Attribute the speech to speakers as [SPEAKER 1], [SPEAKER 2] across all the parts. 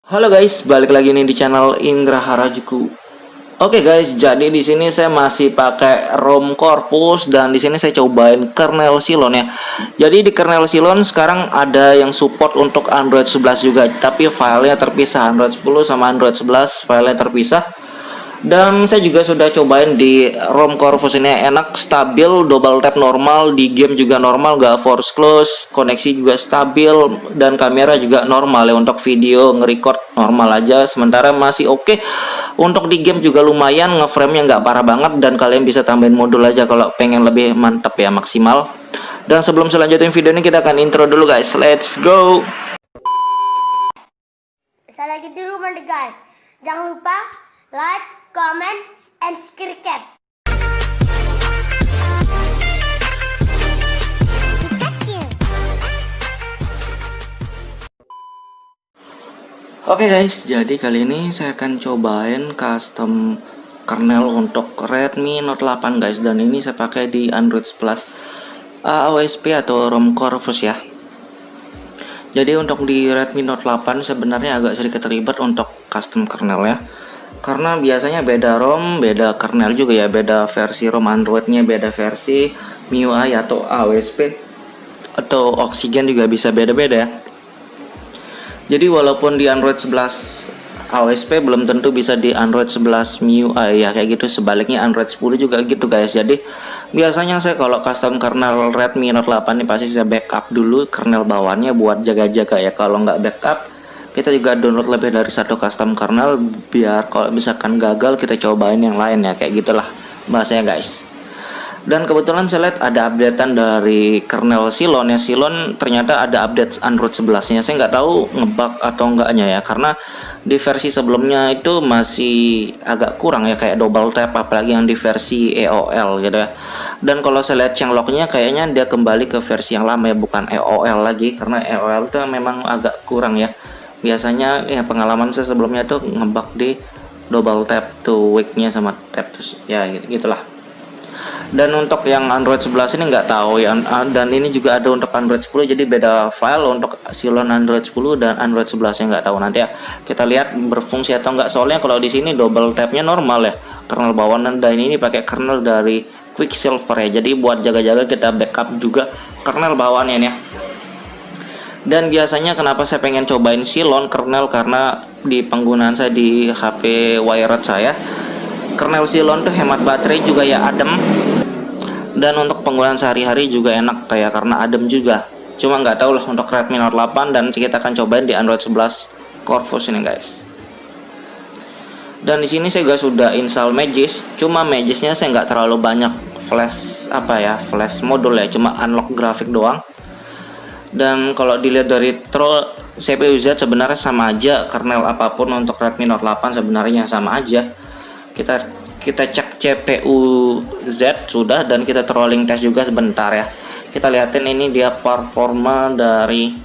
[SPEAKER 1] Halo guys, balik lagi nih di channel Indra Harajuku. Oke guys, jadi di sini saya masih pakai ROM Corvus dan di sini saya cobain kernel Silon ya. Jadi di kernel Silon sekarang ada yang support untuk Android 11 juga, tapi filenya terpisah. Android 10 sama Android 11 filenya terpisah. Dan saya juga sudah cobain di ROM Corvus ini, enak, stabil, double tap normal, di game juga normal, gak force close, koneksi juga stabil, dan kamera juga normal ya, untuk video nge-record normal aja, sementara masih oke. Untuk di game juga lumayan, ngeframe-nya nggak parah banget, dan kalian bisa tambahin modul aja kalau pengen lebih mantap ya, maksimal. Dan sebelum selanjutnya video ini kita akan intro dulu guys, let's go.
[SPEAKER 2] Saya lagi di rumah nih guys. Jangan lupa like, comment, and subscribe.
[SPEAKER 1] Oke guys, jadi kali ini saya akan cobain custom kernel untuk Redmi Note 8 guys, dan ini saya pakai di Android Plus AOSP atau ROM Corvus ya. Jadi untuk di Redmi Note 8 sebenarnya agak sedikit ribet untuk custom kernel ya, karena biasanya beda ROM, beda kernel juga ya, beda versi ROM Androidnya, beda versi MIUI atau AOSP atau Oxygen juga bisa beda-beda ya. Jadi walaupun di Android 11 AOSP belum tentu bisa di Android 11 MIUI ya, kayak gitu. Sebaliknya Android 10 juga gitu guys. Jadi biasanya saya kalau custom kernel Redmi Note 8 ini pasti saya backup dulu kernel bawaannya buat jaga-jaga ya. Kalau nggak backup, kita juga download lebih dari satu custom kernel biar kalau misalkan gagal kita cobain yang lain ya, kayak gitulah bahasanya guys. Dan kebetulan saya lihat ada updatean dari kernel Silon ya. Silon ternyata ada update Android 11 nya. Saya nggak tahu ngebug atau enggaknya ya, karena di versi sebelumnya itu masih agak kurang ya, kayak double tap, apalagi yang di versi EOL gitu ya. Dan kalau saya lihat changelognya kayaknya dia kembali ke versi yang lama ya, bukan EOL lagi, karena EOL itu memang agak kurang ya. Biasanya ya pengalaman saya sebelumnya tuh ngebug di double tap to wake-nya sama tap to ya, gitulah. Dan untuk yang Android 11 ini nggak tahu ya, dan ini juga ada untuk Android 10, jadi beda file untuk Silon Android 10 dan Android 11 yang nggak tahu, nanti ya kita lihat berfungsi atau nggak. Soalnya kalau di sini double tapnya normal ya, kernel bawaan, dan ini pakai kernel dari Quicksilver ya, jadi buat jaga-jaga kita backup juga kernel bawaannya ya. Dan biasanya kenapa saya pengen cobain Silon kernel, karena di penggunaan saya di HP wired saya, kernel Silon tuh hemat baterai juga ya, adem, dan untuk penggunaan sehari-hari juga enak kayak, karena adem juga. Cuma nggak tahu lah untuk Redmi Note 8, dan kita akan cobain di Android 11 Corvus ini guys. Dan di sini saya juga sudah install Magis, cuma Magisnya saya nggak terlalu banyak flash flash modul ya, cuma unlock grafik doang. Dan kalau dilihat dari CPU Z sebenarnya sama aja, kernel apapun untuk Redmi Note 8 sebenarnya sama aja. Kita cek CPU Z sudah, dan kita trolling test juga sebentar ya. Kita lihatin ini dia performa dari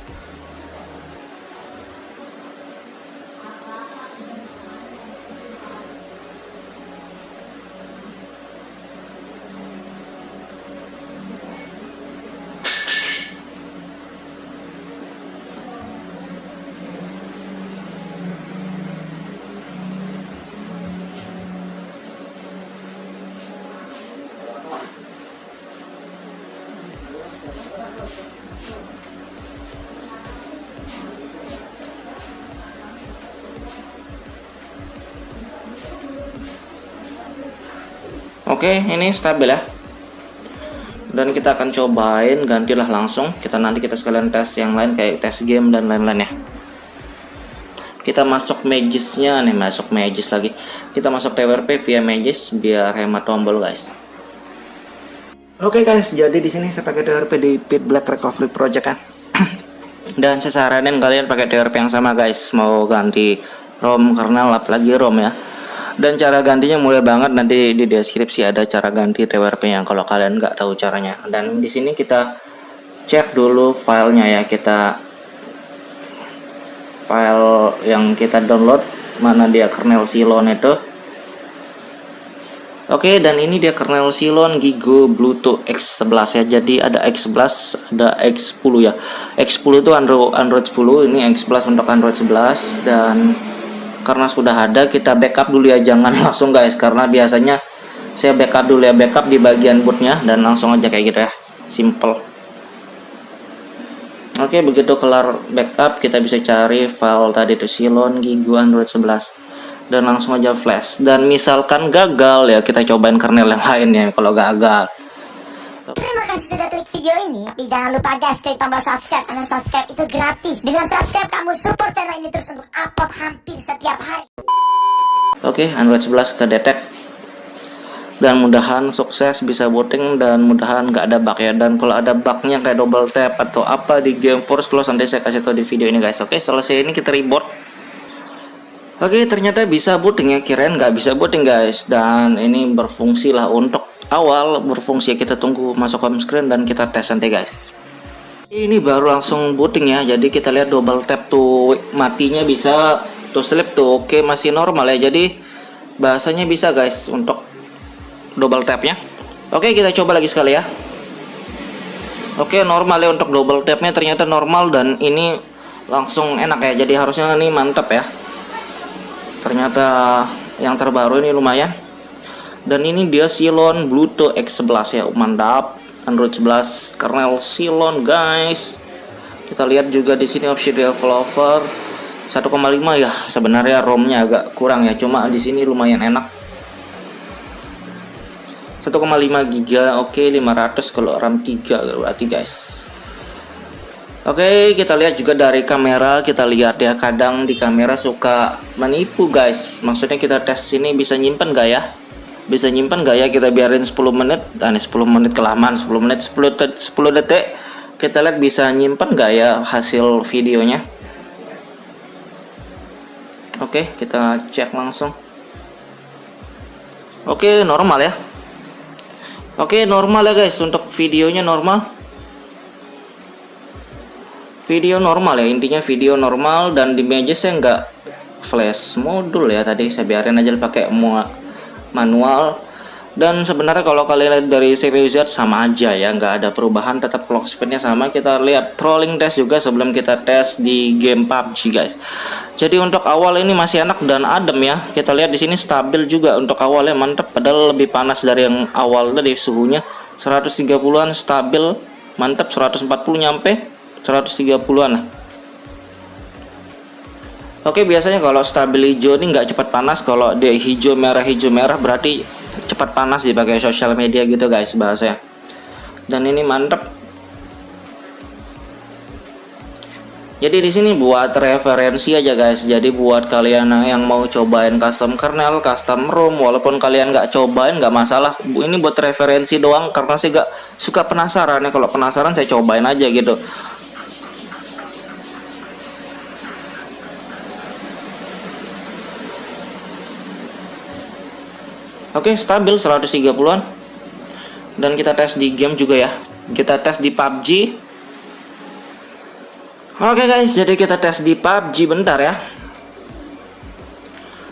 [SPEAKER 1] oke, ini stabil ya. Dan kita akan cobain gantilah langsung. Nanti kita sekalian tes yang lain kayak tes game dan lain-lain ya. Kita masuk Magisnya nih, masuk Magis lagi. Kita masuk TWRP via Magis biar hemat tombol guys. Oke guys, jadi di sini saya pakai TWRP di Pit Black Recovery Project ya. Dan saya saranin kalian pakai TWRP yang sama guys, mau ganti ROM kernel apalagi ROM ya. Dan cara gantinya mudah banget, nanti di deskripsi ada cara ganti TWRP yang kalau kalian nggak tahu caranya. Dan di sini kita cek dulu filenya ya, file yang kita download mana dia kernel Silon itu. Oke, dan ini dia kernel Cylon Giga Bluetooth X11 ya. Jadi ada X11, ada X10 ya. X10 itu Android 10, ini X11 untuk Android 11. Dan karena sudah ada, kita backup dulu ya, jangan langsung guys, karena biasanya saya backup dulu ya, backup di bagian bootnya dan langsung aja kayak gitu ya, simple. Oke, begitu kelar backup kita bisa cari file tadi itu Cylon Giga Android 11 dan langsung aja flash. Dan misalkan gagal ya, kita cobain kernel yang lain ya kalau gagal.
[SPEAKER 3] Terima kasih sudah klik video ini. Tapi jangan lupa guys, klik tombol subscribe. Karena subscribe itu gratis. Dengan subscribe kamu support channel ini terus untuk upload hampir setiap hari.
[SPEAKER 1] Oke, Android 11 kedetek. Dan mudahan sukses bisa booting dan mudahan nggak ada bug ya. Dan kalau ada bugnya kayak double tap atau apa di game force close, nanti saya kasih tahu di video ini guys. Oke, selesai ini kita reboot. Oke, ternyata bisa booting ya, kirain nggak bisa booting guys. Dan ini berfungsi lah untuk awal berfungsi. Kita tunggu masuk home screen dan kita tes nanti guys. Ini baru langsung booting ya, jadi kita lihat double tap tuh matinya bisa, tuh sleep tuh oke, masih normal ya. Jadi bahasanya bisa guys untuk double tapnya. Oke, kita coba lagi sekali ya. Oke, normal ya untuk double tapnya, ternyata normal dan ini langsung enak ya. Jadi harusnya ini mantap ya. Ternyata yang terbaru ini lumayan. Dan ini dia Cylon Bluetooth X11 ya, mantap. Android 11 kernel Cylon guys. Kita lihat juga di sini opsi developer 1,5 ya. Sebenarnya ROM-nya agak kurang ya, cuma di sini lumayan enak. 1,5 giga, oke 500 kalau RAM 3 berarti guys. Oke, kita lihat juga dari kamera, kita lihat ya, kadang di kamera suka menipu guys. Maksudnya kita tes sini bisa nyimpen gak ya? Bisa nyimpen gak ya, kita biarin 10 menit, dan 10 menit kelamaan, 10 menit 10 detik. Kita lihat bisa nyimpen gak ya hasil videonya. Oke, kita cek langsung. Oke, normal ya. Oke, normal ya guys, untuk videonya normal. Video normal ya, intinya video normal. Dan di image saya nggak flash modul ya, tadi saya biarin aja pakai manual. Dan sebenarnya kalau kalian lihat dari CPU Z sama aja ya, nggak ada perubahan, tetap clock speednya sama. Kita lihat trolling test juga sebelum kita tes di game PUBG guys. Jadi untuk awal ini masih enak dan adem ya. Kita lihat di sini stabil juga untuk awalnya, mantep. Padahal lebih panas dari yang awal tadi suhunya. 130-an stabil, mantep. 140 nyampe 130-an lah. Oke, biasanya kalau stabil hijau ini nggak cepat panas. Kalau dia hijau merah berarti cepat panas dipakai sosial media gitu guys bahasanya. Dan ini mantep. Jadi di sini buat referensi aja guys. Jadi buat kalian yang mau cobain custom kernel, custom ROM, walaupun kalian nggak cobain nggak masalah. Ini buat referensi doang karena saya nggak suka penasaran ya. Kalau penasaran saya cobain aja gitu. Oke, stabil 130-an. Dan kita tes di game juga ya. Kita tes di PUBG. Oke guys, jadi kita tes di PUBG bentar ya.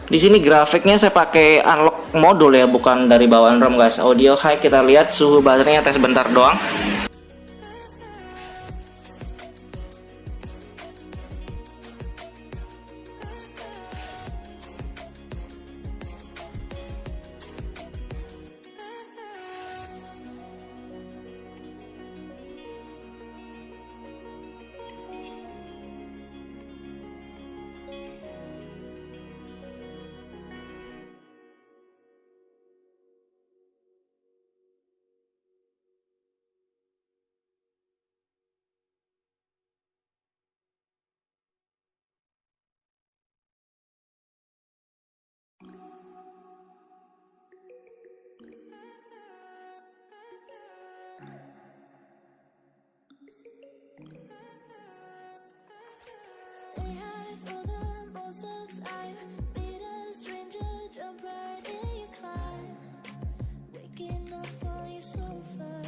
[SPEAKER 1] Di sini grafiknya saya pakai unlock modul ya, bukan dari bawaan ROM guys. Audio high, kita lihat suhu baterainya tes bentar doang.
[SPEAKER 4] Stay high for the most of time. Meet a stranger, jump right in your climb. Waking up on your sofa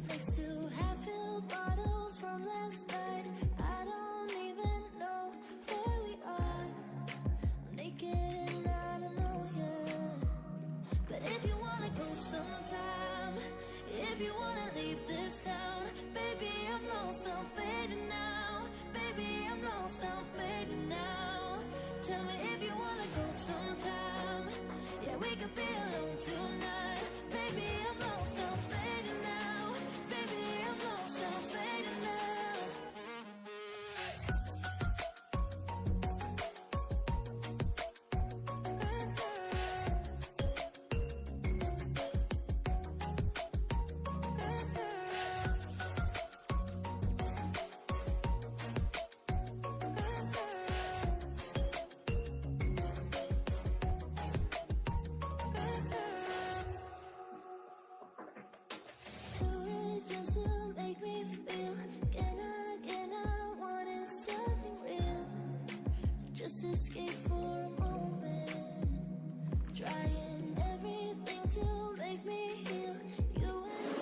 [SPEAKER 4] next to half-filled bottles from last night. I don't even know where we are. I'm naked and I don't know yet. if you wanna leave this town. Baby, I'm lost, I'm fading now. Baby, I'm lost, I'm fading now. Tell me if you wanna go sometime. Yeah, we could be alone tonight. Baby, I'm lost, I'm fading now. Baby, I'm lost, I'm fading now. Do it just to make me feel. Can I wanted something real? Just escape for a moment. Trying everything to make me heal. You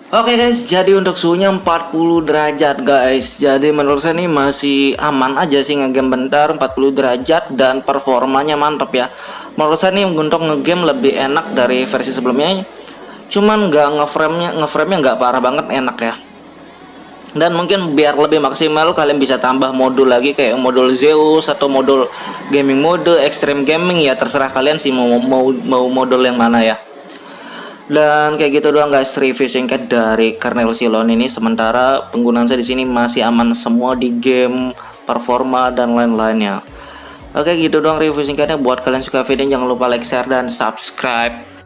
[SPEAKER 4] and
[SPEAKER 1] Oke guys, jadi untuk suhunya 40 derajat guys. Jadi menurut saya ini masih aman aja sih ngegame bentar 40 derajat dan performanya mantap ya. Menurut saya ini untuk ngegame lebih enak dari versi sebelumnya. Cuman nggak ngeframe-nya nggak parah banget, enak ya. Dan mungkin biar lebih maksimal kalian bisa tambah modul lagi kayak modul Zeus atau modul gaming mode, extreme gaming ya, terserah kalian sih mau modul yang mana ya. Dan kayak gitu doang guys review singkat dari kernel Cylon ini. Sementara penggunaan saya di sini masih aman semua di game, performa dan lain-lainnya. Oke gitu doang review singkatnya. Buat kalian suka video jangan lupa like, share dan subscribe.